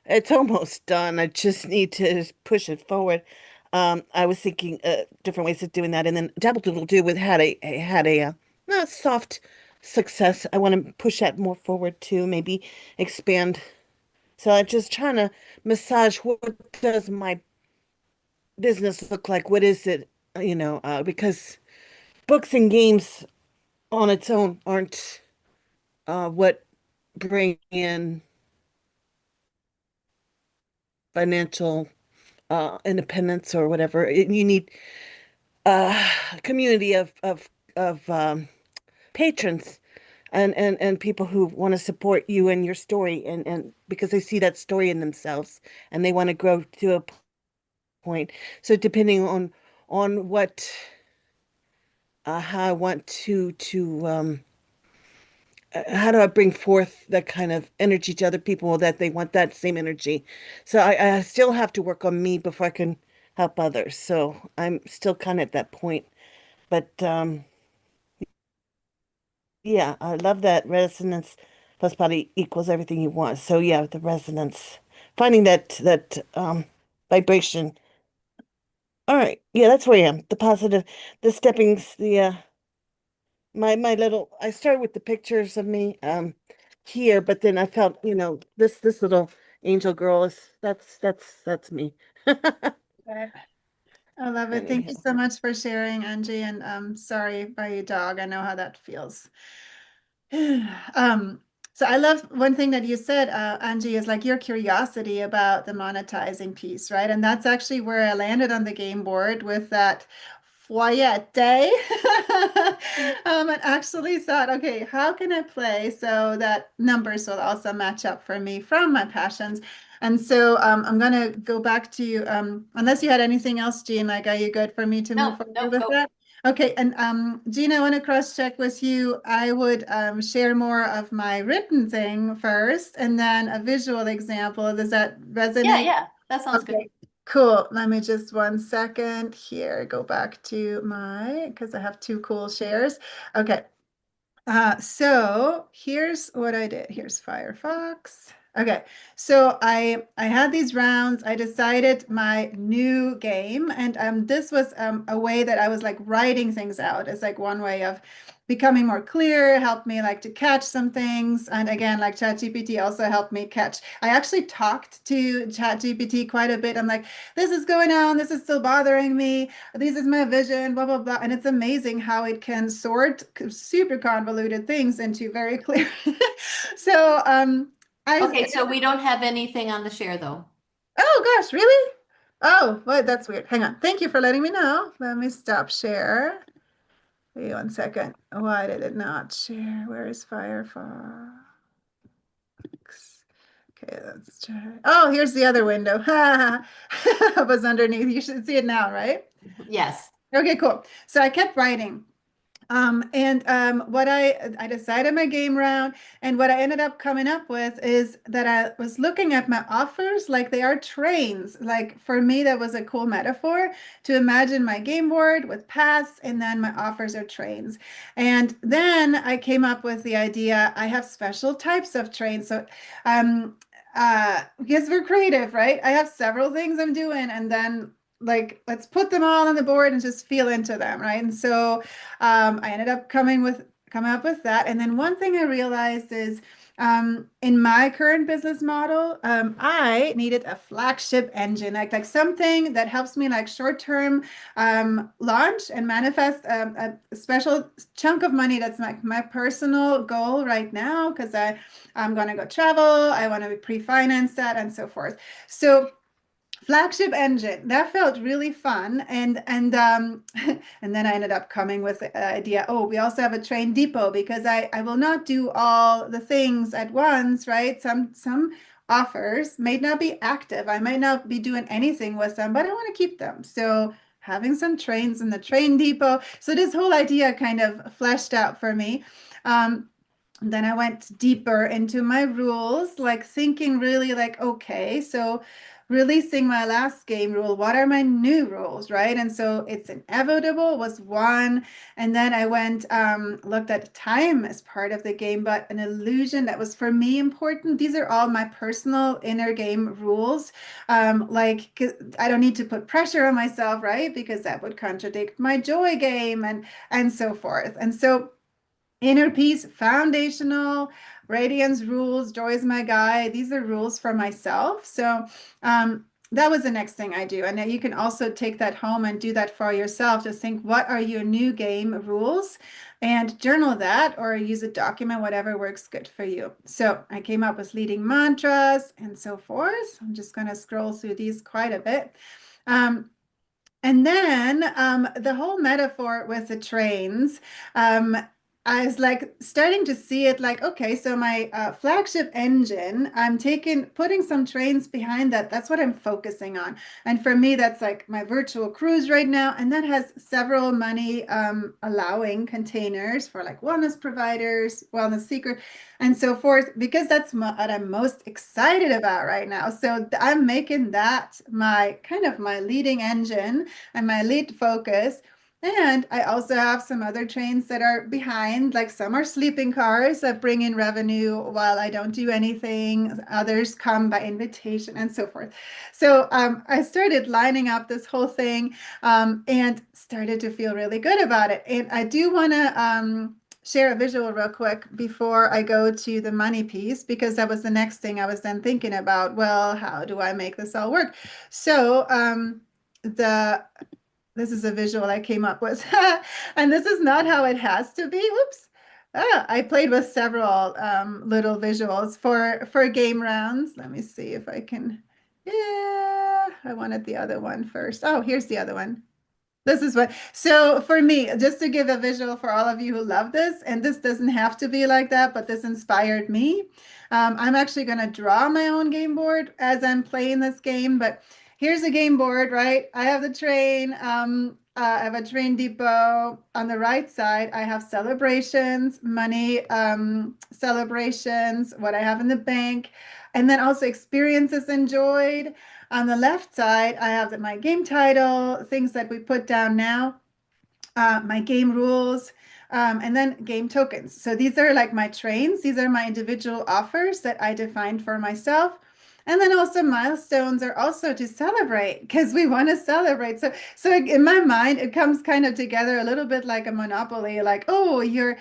It's almost done. I just need to push it forward. I was thinking different ways of doing that, and then Dabble Doodle Do with had a soft success. I want to push that more forward too, maybe expand. So I'm just trying to massage what does my business look like? What is it? Because books and games on its own aren't what bring in financial independence or whatever. You need a community of patrons and people who want to support you and your story and because they see that story in themselves and they want to grow to a point. So depending on what how I want to how do I bring forth that kind of energy to other people that they want that same energy? So I still have to work on me before I can help others. So I'm still kind of at that point. But yeah, I love that resonance plus body equals everything you want. So yeah, the resonance, finding that vibration. All right, yeah, that's where I am. The positive, the steppings, the my little. I started with the pictures of me here, but then I felt this little angel girl is that's me. Okay. I love it. Thank you Anyhow. so much for sharing, Angie. And sorry by your dog. I know how that feels. Um, so I love one thing that you said, Angie, is like your curiosity about the monetizing piece, right? And that's actually where I landed on the game board with that foyer day. And actually thought, okay, how can I play so that numbers will also match up for me from my passions? And so I'm going to go back to, unless you had anything else, Jean, like, are you good for me to move No, forward no, with go. that? Okay, and Gina, I want to cross-check with you. I would share more of my written thing first, and then a visual example. Does that Yeah, resonate? yeah, that sounds good. Okay, cool. Let me just 1 second here, go back to because I have two cool shares. Okay, so here's what I did. Here's Firefox. Okay, so I had these rounds. I decided my new game, and this was a way that I was like writing things out. It's like one way of becoming more clear, helped me like to catch some things. And again, like ChatGPT also helped me catch. I actually talked to ChatGPT quite a bit. I'm like, this is going on. This is still bothering me. This is my vision, blah, blah, blah. And it's amazing how it can sort super convoluted things into very clear. So Okay, so we don't have anything on the share though. oh gosh, really? Oh, well, that's weird. Hang on. Thank you for letting me know. Let me stop share. Wait 1 second. Why did it not share? Where is Firefox? Okay, let's try. Oh, here's the other window. It was underneath. You should see it now, right? Yes. Okay, cool. So I kept writing. What I decided my game round, and what I ended up coming up with is that I was looking at my offers like they are trains. Like for me, that was a cool metaphor to imagine my game board with paths, and then my offers are trains. And then I came up with the idea I have special types of trains. So, because we're creative, right? I have several things I'm doing, and then like let's put them all on the board and just feel into them, right? And so I ended up coming up with that. And then one thing I realized is in my current business model, I needed a flagship engine, like something that helps me like short-term launch and manifest a special chunk of money. That's like my personal goal right now because I'm going to go travel. I want to pre-finance that and so forth. So flagship engine that felt really fun, and and then I ended up coming with the idea, oh, we also have a train depot because I will not do all the things at once, right? Some offers may not be active. I might not be doing anything with them, but I want to keep them. So having some trains in the train depot. So this whole idea kind of fleshed out for me. Then I went deeper into my rules, like thinking really like, okay, so releasing my last game rule, what are my new rules, right? And so it's inevitable was one. And then I went, looked at time as part of the game, but an illusion that was for me important. These are all my personal inner game rules. Like, 'cause I don't need to put pressure on myself, right? Because that would contradict my joy game and so forth. And so inner peace, foundational, radiance rules, joy is my guide. These are rules for myself. So that was the next thing I do. And then you can also take that home and do that for yourself. Just think, what are your new game rules? And journal that or use a document, whatever works good for you. So I came up with leading mantras and so forth. I'm just going to scroll through these quite a bit. And then the whole metaphor with the trains, I was like starting to see it like, okay, so my flagship engine, I'm putting some trains behind that. That's what I'm focusing on. And for me, that's like my virtual cruise right now. And that has several money allowing containers for like wellness providers, wellness seekers, and so forth, because that's what I'm most excited about right now. So I'm making that my kind of my leading engine and my lead focus. And I also have some other trains that are behind, like some are sleeping cars that bring in revenue while I don't do anything. Others come by invitation and so forth. So I started lining up this whole thing and started to feel really good about it. And I do want to share a visual real quick before I go to the money piece, because that was the next thing I was then thinking about. Well, how do I make this all work? So this is a visual I came up with, and this is not how it has to be. Whoops. I played with several little visuals for game rounds. Let me see if I can. Yeah, I wanted the other one first. Oh, here's the other one. This is what, so for me, just to give a visual for all of you who love this, and this doesn't have to be like that, but this inspired me. I'm actually going to draw my own game board as I'm playing this game, but here's a game board, right? I have the train. I have a train depot. On the right side, I have celebrations, money, celebrations, what I have in the bank, and then also experiences enjoyed. On the left side, I have my game title, things that we put down now, my game rules, and then game tokens. So these are like my trains. These are my individual offers that I defined for myself. And then also milestones are also to celebrate, because we want to celebrate. So in my mind, it comes kind of together a little bit like a monopoly, like, oh, you're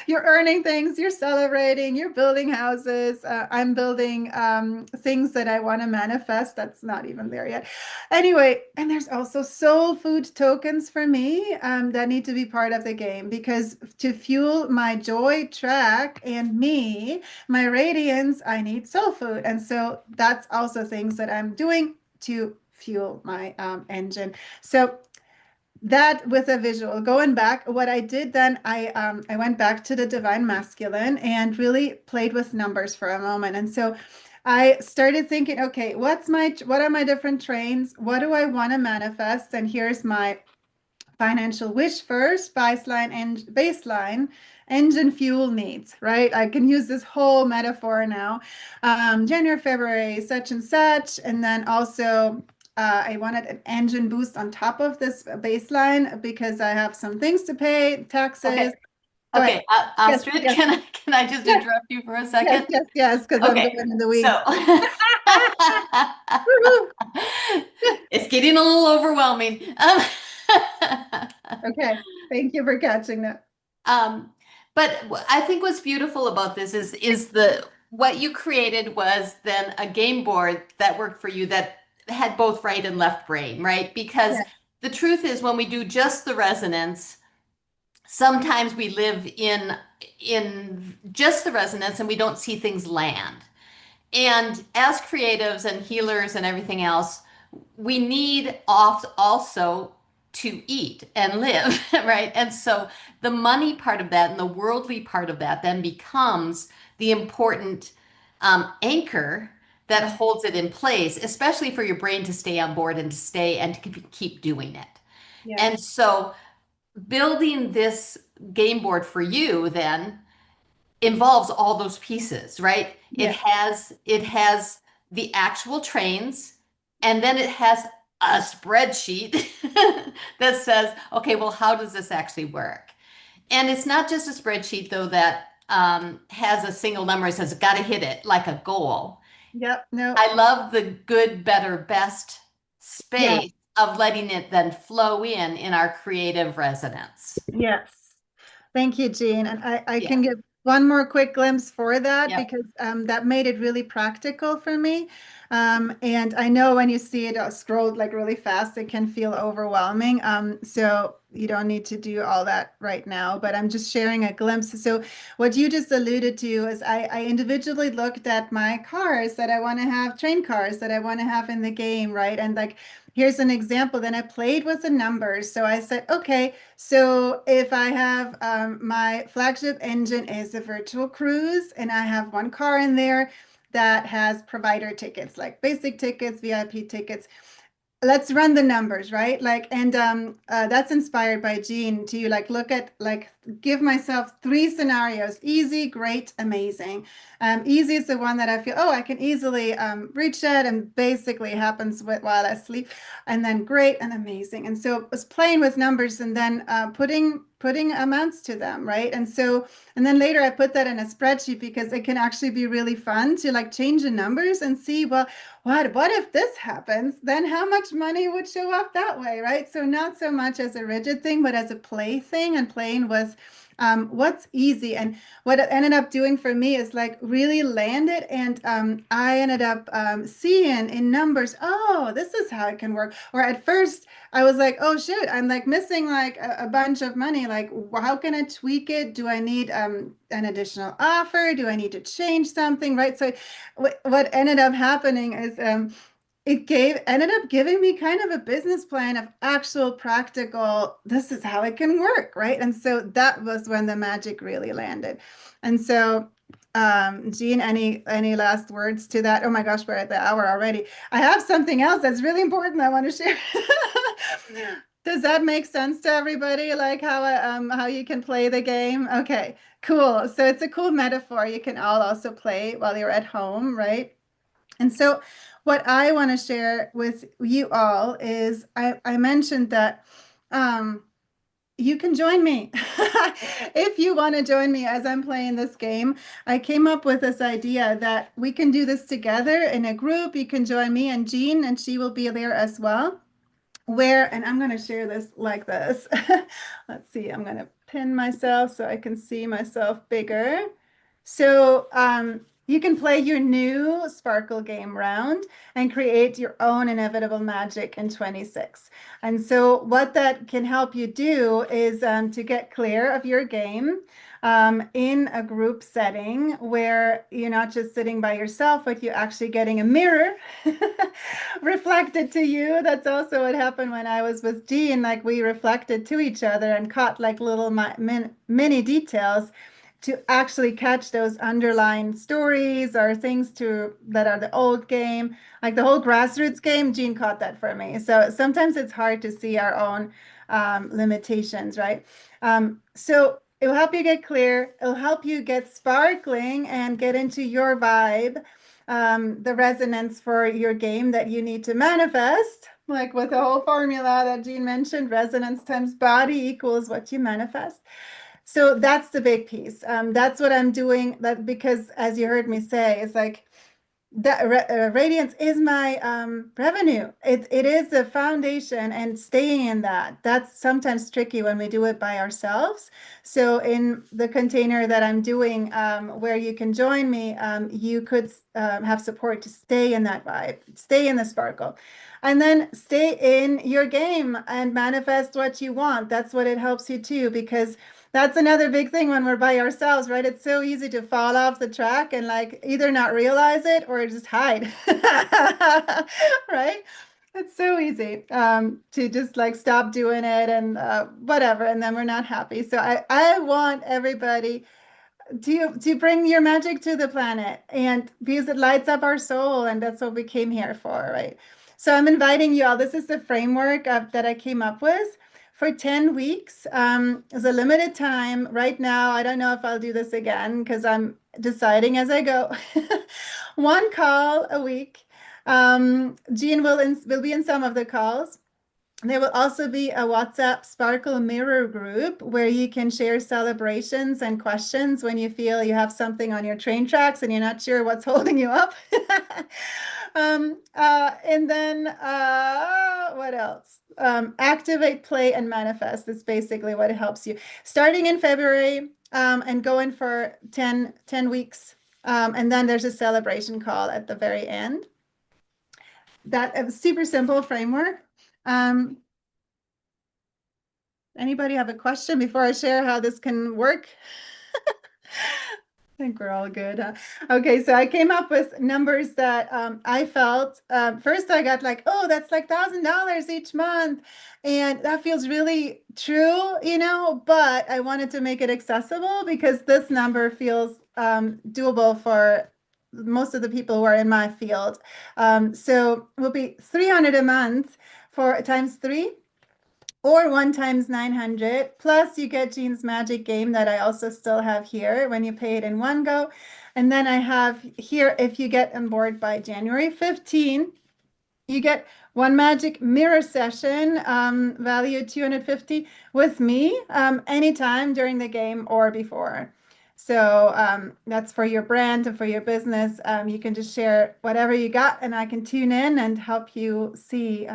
earning things, you're celebrating, you're building houses. I'm building things that I want to manifest. That's not even there yet. Anyway, and there's also soul food tokens for me that need to be part of the game, because to fuel my joy track and me, my radiance, I need soul food. And so that's also things that I'm doing to fuel my engine. So that with a visual, going back, what I did then, I went back to the divine masculine and really played with numbers for a moment. And so I started thinking, okay, what are my different trains? What do I want to manifest? And here's my financial wish first, baseline engine fuel needs, right? I can use this whole metaphor now. January, February, such and such. And then also I wanted an engine boost on top of this baseline because I have some things to pay, taxes. Okay. Go Okay, ahead. Astrid, Yes, can I just yes, interrupt you for a yes, second? yes, because I'm Okay, going in the weeds. so Woohoo. it's getting a little overwhelming. Okay, thank you for catching that. But I think what's beautiful about this is the what you created was then a game board that worked for you that had both right and left brain, right? Because Yeah. the truth is when we do just the resonance, sometimes we live in just the resonance and we don't see things land. And as creatives and healers and everything else, we need also to eat and live, right? And so the money part of that and the worldly part of that then becomes the important anchor that holds it in place, especially for your brain to stay on board and to stay and to keep doing it. Yeah. And so building this game board for you then involves all those pieces, right? Yeah. It has the actual trains, And then it has a spreadsheet that says, okay, well, how does this actually work? And it's not just a spreadsheet, though, that has a single number. It says, got to hit it like a goal. Yep. No. I love the good, better, best Yeah. space of letting it then flow in our creative resonance. Yes. Thank you, Jean. And I Yeah. can give one more quick glimpse for that Yep. because that made it really practical for me. And I know when you see it scrolled like really fast, it can feel overwhelming. So you don't need to do all that right now, but I'm just sharing a glimpse. So what you just alluded to is I individually looked at my cars that I want to have, train cars that I want to have in the game, right? And like, here's an example. Then I played with the numbers. So I said, okay, so if I have my flagship engine is a virtual cruise, and I have one car in there that has provider tickets, like basic tickets, VIP tickets. Let's run the numbers, right? Like, and that's inspired by Jean to like look at like give myself three scenarios: easy, great, amazing. Easy is the one that I feel, oh, I can easily reach that, and basically happens while I sleep. And then great and amazing. And so it was playing with numbers and then putting amounts to them, right? And so and then later I put that in a spreadsheet because it can actually be really fun to like change the numbers and see, well, what if this happens? Then how much money would show up that way, right? So not so much as a rigid thing, but as a play thing, and playing with what's easy. And what it ended up doing for me is like really landed. And I ended up seeing in numbers, oh, this is how it can work. Or at first I was like, oh, shoot, I'm like missing like a bunch of money. Like, how can I tweak it? Do I need an additional offer? Do I need to change something? Right. So what ended up happening is it ended up giving me kind of a business plan of actual practical, this is how it can work, right? And so that was when the magic really landed. And so Jean, any last words to that? Oh my gosh, we're at the hour already. I have something else that's really important I want to share. Does that make sense to everybody? Like how you can play the game? Okay, cool. So it's a cool metaphor you can all also play while you're at home, right? And so what I want to share with you all is I mentioned that you can join me. If you want to join me as I'm playing this game, I came up with this idea that we can do this together in a group. You can join me and Jean, and she will be there as well. And I'm going to share this like this. Let's see, I'm going to pin myself so I can see myself bigger. So you can play your new Sparkle game round and create your own inevitable magic in 26. And so what that can help you do is to get clear of your game in a group setting where you're not just sitting by yourself, but you're actually getting a mirror reflected to you. That's also what happened when I was with Jean. Like we reflected to each other and caught like little mini details to actually catch those underlying stories or things that are the old game, like the whole grassroots game. Jean caught that for me. So sometimes it's hard to see our own limitations, right? So it will help you get clear. It'll help you get sparkling and get into your vibe, the resonance for your game that you need to manifest, like with the whole formula that Jean mentioned, resonance times body equals what you manifest. So that's the big piece. That's what I'm doing. That because, as you heard me say, it's like that radiance is my revenue. It is the foundation, and staying in that. That's sometimes tricky when we do it by ourselves. So in the container that I'm doing, where you can join me, you could have support to stay in that vibe, stay in the sparkle. And then stay in your game and manifest what you want. That's what it helps you too, because that's another big thing when we're by ourselves, right? It's so easy to fall off the track and like either not realize it or just hide, right? It's so easy to just like stop doing it and whatever, and then we're not happy. So I want everybody to bring your magic to the planet, and because it lights up our soul, and that's what we came here for, right? So I'm inviting you all. This is the framework that I came up with for 10 weeks. It's a limited time right now. I don't know if I'll do this again because I'm deciding as I go. One call a week. Jean will be in some of the calls. There will also be a WhatsApp Sparkle Mirror group where you can share celebrations and questions when you feel you have something on your train tracks and you're not sure what's holding you up. And then what else? Activate, play, and manifest is basically what helps you. Starting in February and going for 10 weeks. And then there's a celebration call at the very end. That a super simple framework. Anybody have a question before I share how this can work? I think we're all good. Huh? Okay, so I came up with numbers that I felt first I got like, oh, that's like $1,000 each month. And that feels really true, you know, but I wanted to make it accessible because this number feels doable for most of the people who are in my field. So it will be 300 a month for times 3. Or 1 times 900, plus you get Jean's Magic Game that I also still have here when you pay it in one go. And then I have here, if you get on board by January 15, you get 1 magic mirror session, value 250 with me anytime during the game or before. So that's for your brand and for your business. You can just share whatever you got and I can tune in and help you see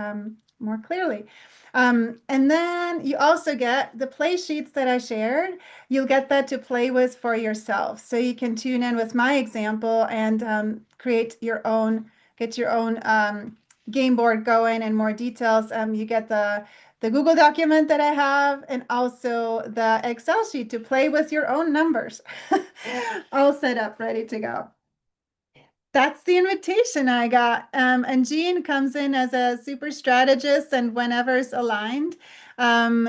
more clearly. And then you also get the play sheets that I shared. You'll get that to play with for yourself. So you can tune in with my example and create your own, get your own game board going and more details. You get the Google document that I have and also the Excel sheet to play with your own numbers. All set up, ready to go. That's the invitation I got. And Jean comes in as a super strategist, and whenever's aligned,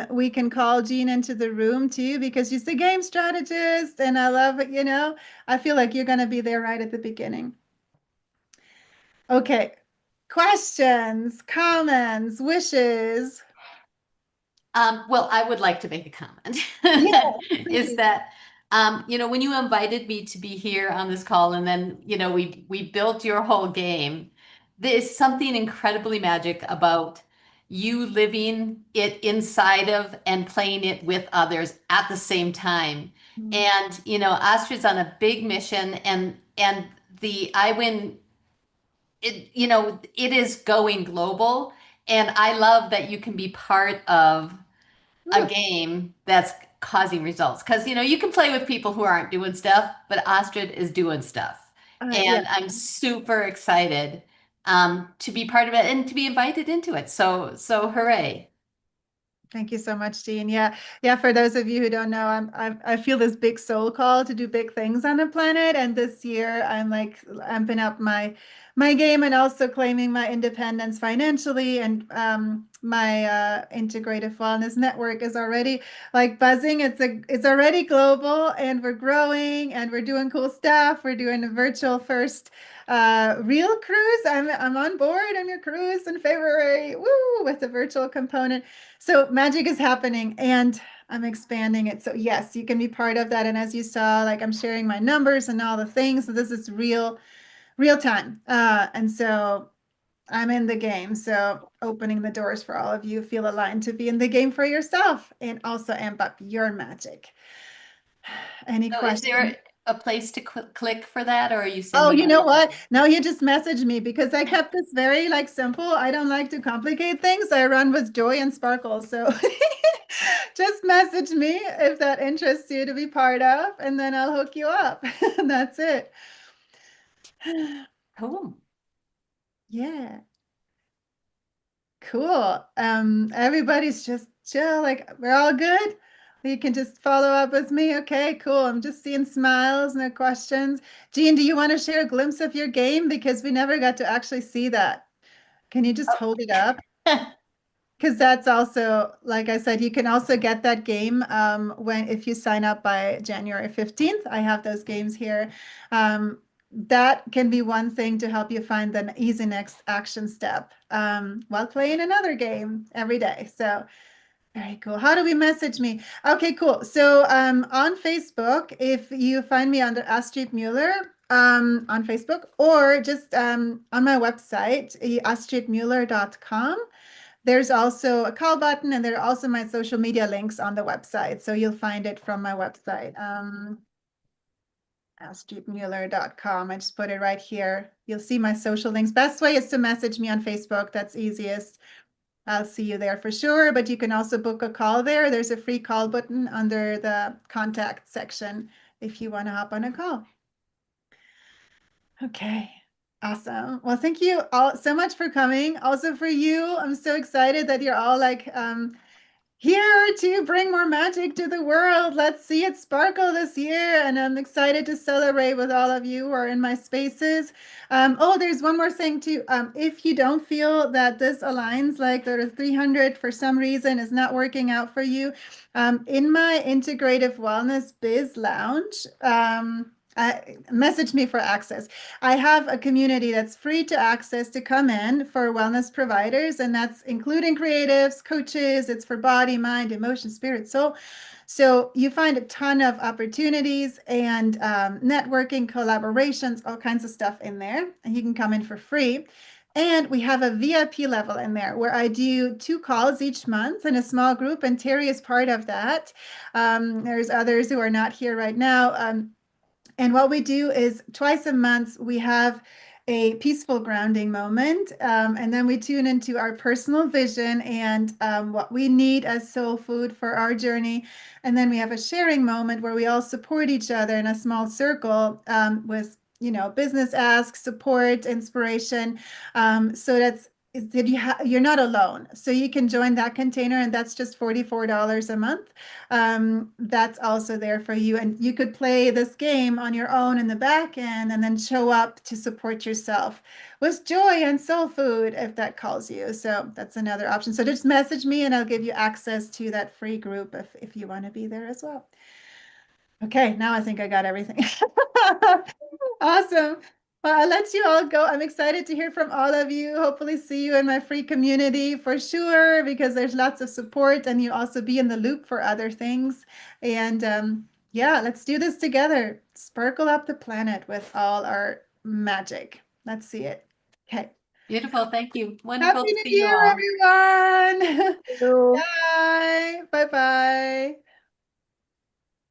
we can call Jean into the room too, because she's the game strategist. And I love it, you know, I feel like you're going to be there right at the beginning. Okay. Questions, comments, wishes. Well, I would like to make a comment. Yeah, Is that you know, when you invited me to be here on this call, and then you know we built your whole game, there's something incredibly magic about you living it inside of and playing it with others at the same time. And you know, Astrid's on a big mission, and the 𝐖𝐿𝐼𝐹 it, you know, it is going global, and I love that you can be part of a game that's causing results. Because, you know, you can play with people who aren't doing stuff, but Astrid is doing stuff. Yeah. And I'm super excited to be part of it and to be invited into it. So hooray. Thank you so much, Jean. Yeah. For those of you who don't know, I feel this big soul call to do big things on the planet. And this year I'm like amping up my game and also claiming my independence financially. And my integrative wellness network is already like buzzing. It's already global and we're growing and we're doing cool stuff. We're doing a virtual first real cruise. I'm on board on your cruise in February. Woo, with the virtual component. So magic is happening and I'm expanding it. So yes, you can be part of that. And as you saw, like I'm sharing my numbers and all the things. So this is real time. And so I'm in the game. So opening the doors for all of you, feel aligned to be in the game for yourself and also amp up your magic. Any So questions? is there a place to click for that, or are you Oh, sending you know me? what? Now you just message me because I kept this very like simple. I don't like to complicate things. I run with joy and sparkle. So just message me if that interests you to be part of, and then I'll hook you up. That's it. Cool. Yeah. Cool. Everybody's just chill, like we're all good. You can just follow up with me. Okay, cool. I'm just seeing smiles, no questions. Jean, do you want to share a glimpse of your game? Because we never got to actually see that. Can you just hold it up? Because that's also, like I said, you can also get that game if you sign up by January 15th. I have those games here. That can be one thing to help you find the easy next action step while playing another game every day. So very cool. How do we message me? Okay, cool. So on Facebook, if you find me under Astrid Mueller, on Facebook, or just on my website, astridmueller.com. There's also a call button, and there are also my social media links on the website. So you'll find it from my website, astridmueller.com. I just put it right here. You'll see my social links. Best way is to message me on Facebook. That's easiest. I'll see you there for sure, but you can also book a call there. There's a free call button under the contact section if you want to hop on a call. Okay, awesome. Well, thank you all so much for coming. Also for you, I'm so excited that you're all like here to bring more magic to the world. Let's see it sparkle this year. And I'm excited to celebrate with all of you who are in my spaces. Oh, there's one more thing too. If you don't feel that this aligns, like the 300 for some reason is not working out for you, in my Integrative Wellness Biz Lounge, message me for access. I have a community that's free to access to come in for wellness providers, and that's including creatives, coaches. It's for body, mind, emotion, spirit, soul. So you find a ton of opportunities and networking, collaborations, all kinds of stuff in there, and you can come in for free. And we have a VIP level in there where I do 2 calls each month in a small group, and Terry is part of that. There's others who are not here right now. And what we do is twice a month, we have a peaceful grounding moment. And then we tune into our personal vision and what we need as soul food for our journey. And then we have a sharing moment where we all support each other in a small circle with, business asks, support, inspiration. So that's that you're not alone. So you can join that container, and that's just $44 a month. That's also there for you. And you could play this game on your own in the back end and then show up to support yourself with joy and soul food if that calls you. So that's another option. So just message me and I'll give you access to that free group if you want to be there as well. Okay, now I think I got everything. Awesome. Well, I'll let you all go. I'm excited to hear from all of you. Hopefully see you in my free community for sure, because there's lots of support and you also be in the loop for other things. And yeah, let's do this together. Sparkle up the planet with all our magic. Let's see it. Okay. Beautiful. Thank you. Wonderful Happy to New see you Year, all. everyone. So Bye. Bye-bye.